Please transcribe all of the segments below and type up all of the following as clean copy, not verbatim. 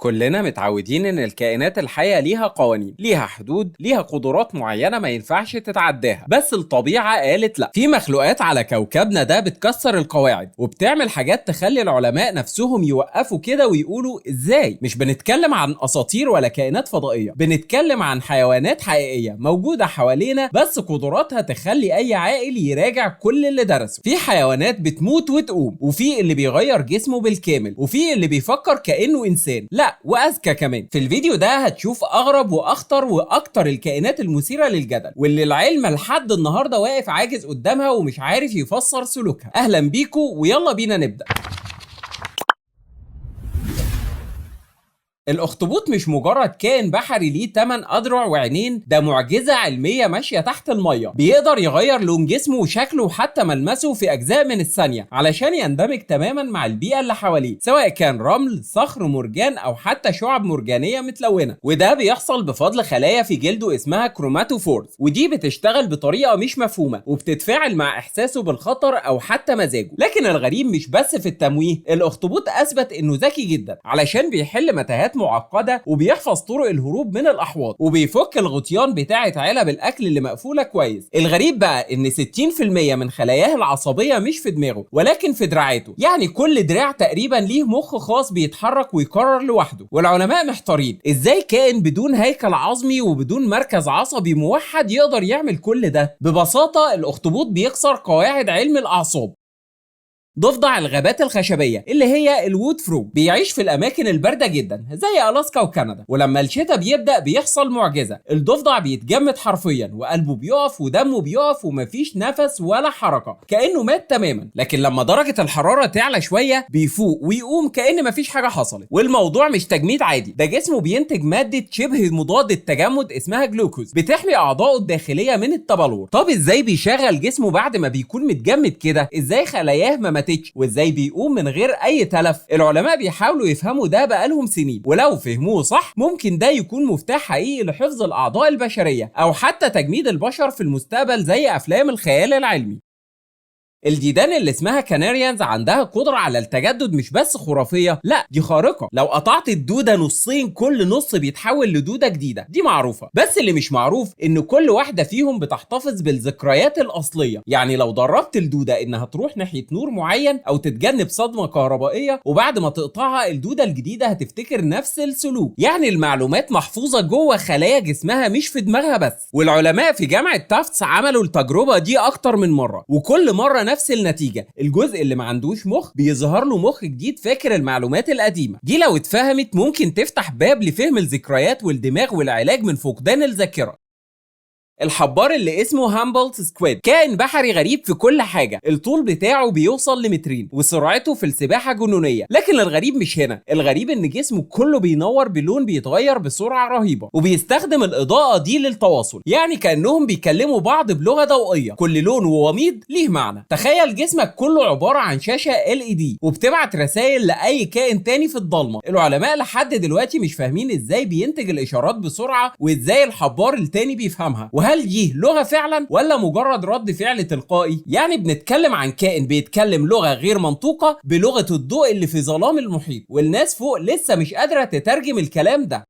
كلنا متعودين ان الكائنات الحية ليها قوانين، ليها حدود، ليها قدرات معينة ما ينفعش تتعداها. بس الطبيعة قالت لا، في مخلوقات على كوكبنا ده بتكسر القواعد وبتعمل حاجات تخلي العلماء نفسهم يوقفوا كده ويقولوا ازاي. مش بنتكلم عن اساطير ولا كائنات فضائية، بنتكلم عن حيوانات حقيقية موجودة حوالينا، بس قدراتها تخلي اي عاقل يراجع كل اللي درسه. في حيوانات بتموت وتقوم، وفي اللي بيغير جسمه بالكامل، وفي اللي بيفكر كأنه انسان، لا واذكى كمان. في الفيديو ده هتشوف اغرب واخطر واكتر الكائنات المثيره للجدل، واللي العلم لحد النهارده واقف عاجز قدامها ومش عارف يفسر سلوكها. اهلا بيكو ويلا بينا نبدا. الاخطبوط مش مجرد كائن بحري ليه 8 اذرع وعينين، ده معجزه علميه ماشيه تحت الميه. بيقدر يغير لون جسمه وشكله وحتى ملمسه في اجزاء من الثانيه علشان يندمج تماما مع البيئه اللي حواليه، سواء كان رمل، صخر، مرجان او حتى شعب مرجانيه متلونه. وده بيحصل بفضل خلايا في جلده اسمها كروماتوفورز، ودي بتشتغل بطريقه مش مفهومه وبتتفاعل مع احساسه بالخطر او حتى مزاجه. لكن الغريب مش بس في التمويه، الاخطبوط اثبت انه ذكي جدا علشان بيحل متاهات معقده وبيحفظ طرق الهروب من الاحواض وبيفك الغطيان بتاعه علب الاكل اللي مقفوله كويس. الغريب بقى ان 60% من خلاياه العصبيه مش في دماغه ولكن في دراعاته، يعني كل دراع تقريبا ليه مخ خاص بيتحرك ويقرر لوحده. والعلماء محتارين ازاي كائن بدون هيكل عظمي وبدون مركز عصبي موحد يقدر يعمل كل ده. ببساطه الاخطبوط بيكسر قواعد علم الاعصاب. ضفدع الغابات الخشبيه اللي هي الوود فرو بيعيش في الاماكن البارده جدا زي الاسكا وكندا، ولما الشتاء بيبدا بيحصل معجزه، الضفدع بيتجمد حرفيا وقلبه بيقف ودمه بيقف ومفيش نفس ولا حركه، كانه مات تماما. لكن لما درجه الحراره تعلى شويه بيفوق ويقوم كأن مفيش حاجه حصلت. والموضوع مش تجميد عادي، ده جسمه بينتج ماده شبه مضاد التجمد اسمها جلوكوز بتحمي اعضائه الداخليه من التبلور. طب ازاي بيشغل جسمه بعد ما بيكون متجمد كده؟ ازاي خلاياه ما وازاي بيقوم من غير اي تلف؟ العلماء بيحاولوا يفهموا ده بقالهم سنين، ولو فهموه صح ممكن ده يكون مفتاح حقيقي لحفظ الاعضاء البشريه او حتى تجميد البشر في المستقبل زي افلام الخيال العلمي. الديدان اللي اسمها كاناريانز عندها قدرة على التجدد مش بس خرافية، لا دي خارقة. لو قطعت الدودة نصين كل نص بيتحول لدودة جديدة، دي معروفة. بس اللي مش معروف ان كل واحدة فيهم بتحتفظ بالذكريات الأصلية. يعني لو دربت الدودة انها تروح ناحية نور معين او تتجنب صدمة كهربائية، وبعد ما تقطعها الدودة الجديدة هتفتكر نفس السلوك. يعني المعلومات محفوظة جوه خلايا جسمها مش في دماغها بس. والعلماء في جامعة تافتس عملوا التجربة دي اكتر من مرة، وكل مرة نفس النتيجة. الجزء اللي ما عندوش مخ بيظهر له مخ جديد فاكر المعلومات القديمة. دي لو اتفهمت ممكن تفتح باب لفهم الذكريات والدماغ والعلاج من فقدان الذاكرة. الحبار اللي اسمه هامبلت سكويد كائن بحري غريب في كل حاجة. الطول بتاعه بيوصل لمترين وسرعته في السباحة جنونية. لكن الغريب مش هنا، الغريب ان جسمه كله بينور بلون بيتغير بسرعة رهيبة، وبيستخدم الإضاءة دي للتواصل، يعني كأنهم بيكلموا بعض بلغة ضوئية. كل لون ووميض ليه معنى. تخيل جسمك كله عبارة عن شاشة LED وبتبعت رسائل لأي كائن تاني في الضلمة. العلماء لحد دلوقتي مش فاهمين ازاي بينتج الإشارات بسرعة وازاي الحبار التاني بيفهمها، هل دي لغة فعلا ولا مجرد رد فعل تلقائي؟ يعني بنتكلم عن كائن بيتكلم لغة غير منطوقة بلغة الضوء اللي في ظلام المحيط، والناس فوق لسه مش قادرة تترجم الكلام ده.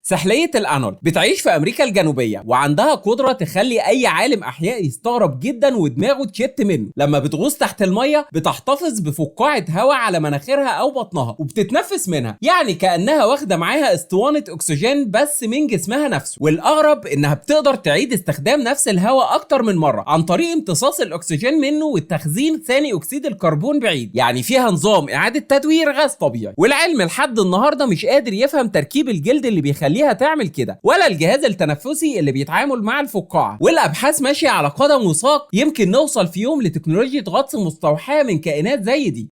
سحلية الأنول بتعيش في أمريكا الجنوبية وعندها قدرة تخلي أي عالم أحياء يستغرب جدا ودماغه تشت منه. لما بتغوص تحت المية بتحتفظ بفقاعة هواء على مناخيرها أو بطنها وبتتنفس منها، يعني كأنها واخدة معاها اسطوانة أكسجين بس من جسمها نفسه. والأغرب إنها بتقدر تعيد استخدام نفس الهواء أكتر من مرة عن طريق امتصاص الأكسجين منه والتخزين ثاني أكسيد الكربون بعيد، يعني فيها نظام إعادة تدوير غاز طبيعي. والعلم لحد النهاردة مش قادر يفهم تركيب الجلد اللي بيخليها تعمل كده، ولا الجهاز التنفسي اللي بيتعامل مع الفقاعة. والابحاث ماشيه على قدم وساق، يمكن نوصل في يوم لتكنولوجيا غطس مستوحاه من كائنات زي دي.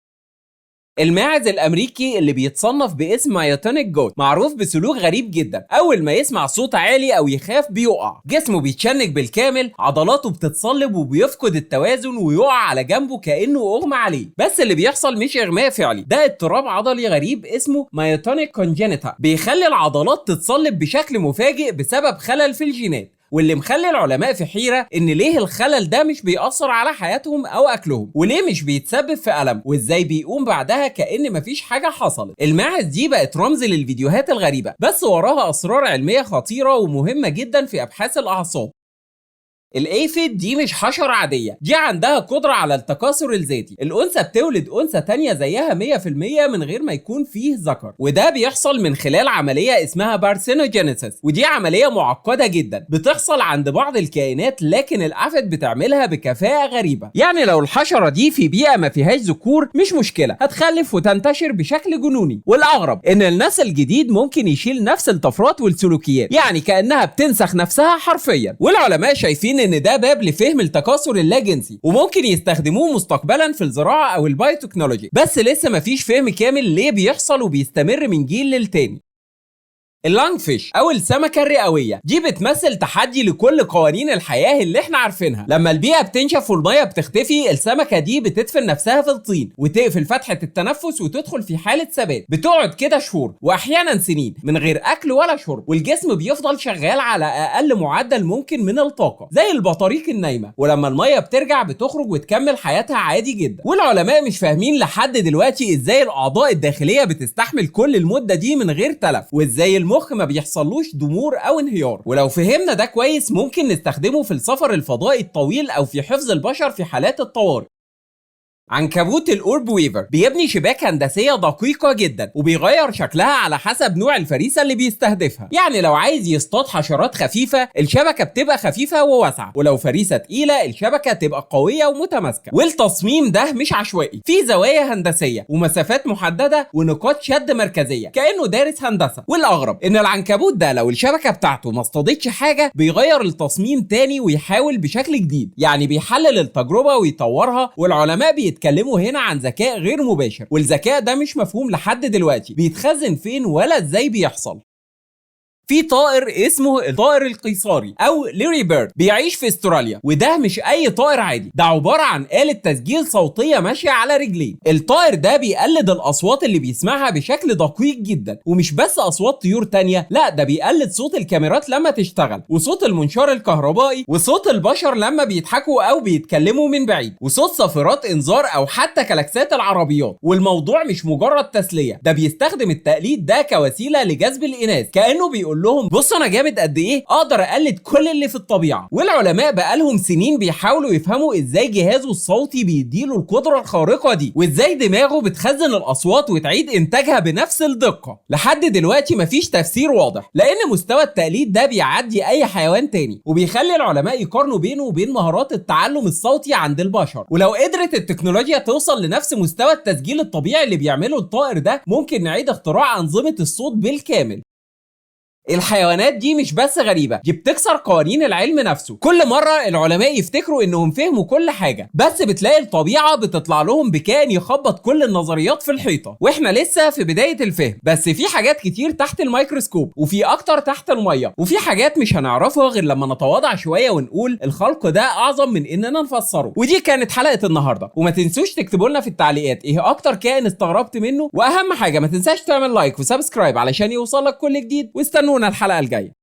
الماعز الامريكي اللي بيتصنف باسم مايوتونيك جوت معروف بسلوك غريب جدا. اول ما يسمع صوت عالي او يخاف بيقع، جسمه بيتشنج بالكامل، عضلاته بتتصلب وبيفقد التوازن ويقع على جنبه كانه اغمى عليه. بس اللي بيحصل مش اغماء فعلي، ده اضطراب عضلي غريب اسمه مايوتونيك كونجينيتا بيخلي العضلات تتصلب بشكل مفاجئ بسبب خلل في الجينات. واللي مخلي العلماء في حيرة ان ليه الخلل ده مش بيأثر على حياتهم او اكلهم، وليه مش بيتسبب في ألم، وازاي بيقوم بعدها كأن مفيش حاجة حصلت. الماعز دي بقت رمز للفيديوهات الغريبة، بس وراها اسرار علمية خطيرة ومهمة جدا في ابحاث الاعصاب. الأيفيد دي مش حشرة عادية، دي عندها قدرة على التكاثر الذاتي. الأنثى بتولد أنثى تانية زيها 100% من غير ما يكون فيه ذكر، وده بيحصل من خلال عملية اسمها بارثينوجينيسيس، ودي عملية معقدة جدا بتحصل عند بعض الكائنات، لكن الأفيد بتعملها بكفاءة غريبة. يعني لو الحشرة دي في بيئة ما فيهاش ذكور مش مشكلة، هتخلف وتنتشر بشكل جنوني. والأغرب إن النسل الجديد ممكن يشيل نفس الطفرات والسلوكيات، يعني كأنها بتنسخ نفسها حرفيا. والعلماء شايفين ان ده باب لفهم التكاثر اللاجنسي، وممكن يستخدموه مستقبلا في الزراعه او البايوتكنولوجي، بس لسه مفيش فهم كامل ليه بيحصل وبيستمر من جيل للتاني. اللانج فيش او السمكه الرئويه دي بتمثل تحدي لكل قوانين الحياه اللي احنا عارفينها. لما البيئه بتنشف والميه بتختفي، السمكه دي بتدفن نفسها في الطين وتقفل فتحه التنفس وتدخل في حاله ثبات. بتقعد كده شهور واحيانا سنين من غير اكل ولا شرب، والجسم بيفضل شغال على اقل معدل ممكن من الطاقه زي البطاريق النايمه، ولما الميه بترجع بتخرج وتكمل حياتها عادي جدا. والعلماء مش فاهمين لحد دلوقتي ازاي الاعضاء الداخليه بتستحمل كل المده دي من غير تلف، وازاي المخ ما بيحصلوش ضمور او انهيار. ولو فهمنا ده كويس ممكن نستخدمه في السفر الفضائي الطويل او في حفظ البشر في حالات الطوارئ. عنكبوت الأورب ويفر بيبني شباك هندسية دقيقة جدا وبيغير شكلها على حسب نوع الفريسة اللي بيستهدفها. يعني لو عايز يصطاد حشرات خفيفة الشبكة بتبقى خفيفة وواسعة، ولو فريسة تقيلة الشبكة تبقى قوية ومتماسكة. والتصميم ده مش عشوائي، في زوايا هندسية ومسافات محددة ونقاط شد مركزية كأنه دارس هندسة. والأغرب إن العنكبوت ده لو الشبكة بتاعته ما اصطادتش حاجة بيغير التصميم تاني ويحاول بشكل جديد، يعني بيحلل التجربة ويطورها. والعلماء بيتكلموا هنا عن ذكاء غير مباشر، والذكاء ده مش مفهوم لحد دلوقتي بيتخزن فين ولا ازاي بيحصل. في طائر اسمه الطائر القيصاري او ليري بيرد بيعيش في استراليا، وده مش اي طائر عادي، ده عباره عن آلة تسجيل صوتيه ماشيه على رجلين. الطائر ده بيقلد الاصوات اللي بيسمعها بشكل دقيق جدا، ومش بس اصوات طيور تانية، لا ده بيقلد صوت الكاميرات لما تشتغل، وصوت المنشار الكهربائي، وصوت البشر لما بيضحكوا او بيتكلموا من بعيد، وصوت صافرات انذار او حتى كلاكسات العربيات. والموضوع مش مجرد تسليه، ده بيستخدم التقليد ده كوسيله لجذب الاناث، كانه بيقول لهم بصوا انا جامد قد ايه، اقدر اقلد كل اللي في الطبيعه. والعلماء بقالهم سنين بيحاولوا يفهموا ازاي جهازه الصوتي بيديله القدره الخارقه دي، وازاي دماغه بتخزن الاصوات وتعيد انتاجها بنفس الدقه. لحد دلوقتي مفيش تفسير واضح، لان مستوى التقليد ده بيعدي اي حيوان تاني، وبيخلي العلماء يقارنوا بينه وبين مهارات التعلم الصوتي عند البشر. ولو قدرت التكنولوجيا توصل لنفس مستوى التسجيل الطبيعي اللي بيعمله الطائر ده، ممكن نعيد اختراع انظمه الصوت بالكامل. الحيوانات دي مش بس غريبة، دي بتكسر قوانين العلم نفسه. كل مرة العلماء يفتكروا انهم فهموا كل حاجة، بس بتلاقي الطبيعة بتطلع لهم بكائن يخبط كل النظريات في الحيطة. واحنا لسه في بداية الفهم، بس في حاجات كتير تحت الميكروسكوب، وفي اكتر تحت المية، وفي حاجات مش هنعرفها غير لما نتواضع شوية ونقول الخلق ده اعظم من اننا نفسره. ودي كانت حلقة النهاردة، وما تنسوش تكتبوا لنا في التعليقات ايه اكتر كائن استغربت منه، واهم حاجة ما تنساش تعمل لايك وسبسكرايب علشان يوصلك كل جديد، واستنونا الحلقة الجاية.